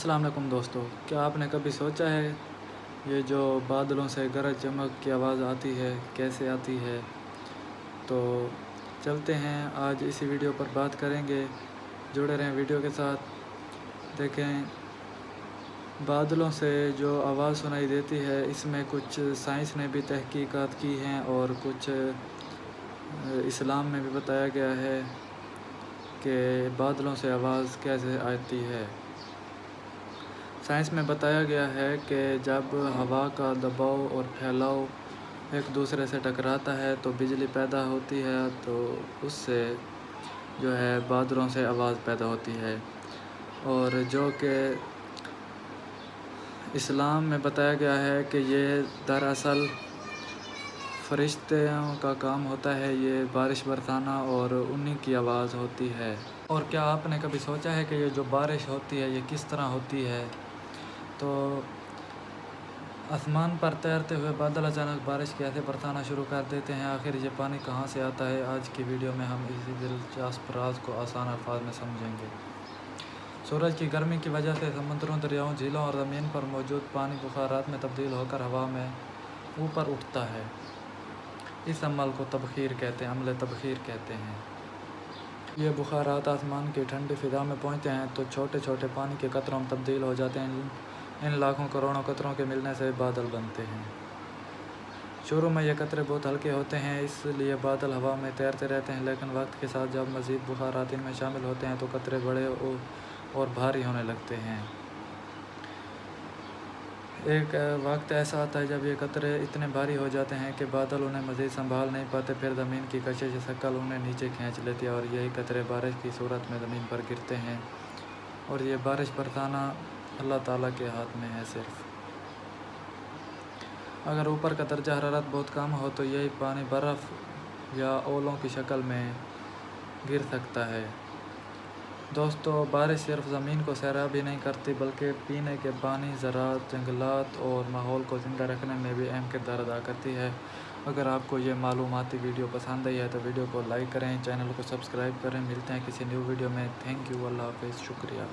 अस्सलाम वालेकुम दोस्तों, क्या आपने कभी सोचा है ये जो बादलों से गरज चमक की आवाज़ आती है कैसे आती है। तो चलते हैं, आज इसी वीडियो पर बात करेंगे। जुड़े रहें वीडियो के साथ। देखें, बादलों से जो आवाज़ सुनाई देती है इसमें कुछ साइंस ने भी तहकीकात की हैं और कुछ इस्लाम में भी बताया गया है कि बादलों से आवाज़ कैसे आती है। साइंस में बताया गया है कि जब हवा का दबाव और फैलाव एक दूसरे से टकराता है तो बिजली पैदा होती है, तो उससे जो है बादलों से आवाज़ पैदा होती है। और जो कि इस्लाम में बताया गया है कि ये दरअसल फरिश्तों का काम होता है, ये बारिश बरसाना और उन्हीं की आवाज़ होती है। और क्या आपने कभी सोचा है कि ये जो बारिश होती है ये किस तरह होती है। तो आसमान पर तैरते हुए बादल अचानक बारिश के ऐसे बरसाना शुरू कर देते हैं। आखिर ये पानी कहाँ से आता है, आज की वीडियो में हम इसी दिलचस्प राज को आसान अल्फाज में समझेंगे। सूरज की गर्मी की वजह से समुद्रों, दरियाओं, झीलों और ज़मीन पर मौजूद पानी बुखारात में तब्दील होकर हवा में ऊपर उठता है। इस अमल को तबखीर कहते हैं, अमल तबखीर कहते हैं। ये बुखारात आसमान की ठंडी फिजा में पहुँचते हैं तो छोटे छोटे पानी के कतरों में तब्दील हो जाते हैं। इन लाखों करोड़ों कतरों के मिलने से बादल बनते हैं। शुरू में ये कतरे बहुत हल्के होते हैं, इसलिए बादल हवा में तैरते रहते हैं, लेकिन वक्त के साथ जब मज़ीद बुखारात इनमें शामिल होते हैं तो कतरे बड़े और भारी होने लगते हैं। एक वक्त ऐसा आता है जब ये कतरे इतने भारी हो जाते हैं कि बादल उन्हें मज़ीद संभाल नहीं पाते, फिर ज़मीन की कशिश शक्ल उन्हें नीचे खींच लेती है और यही कतरे बारिश की सूरत में ज़मीन पर गिरते हैं। और ये बारिश बरसाना अल्लाह ताला के हाथ में है। सिर्फ अगर ऊपर का दर्जा हरारत बहुत कम हो तो यही पानी बर्फ़ या ओलों की शक्ल में गिर सकता है। दोस्तों, बारिश सिर्फ ज़मीन को सैराब ही नहीं करती बल्कि पीने के पानी, ज़राअत, जंगलात और माहौल को ज़िंदा रखने में भी अहम किरदार अदा करती है। अगर आपको ये मालूमाती वीडियो पसंद आई है तो वीडियो को लाइक करें, चैनल को सब्सक्राइब करें। मिलते हैं किसी न्यू वीडियो में। थैंक यू, अल्लाह हाफ़िज़, शुक्रिया।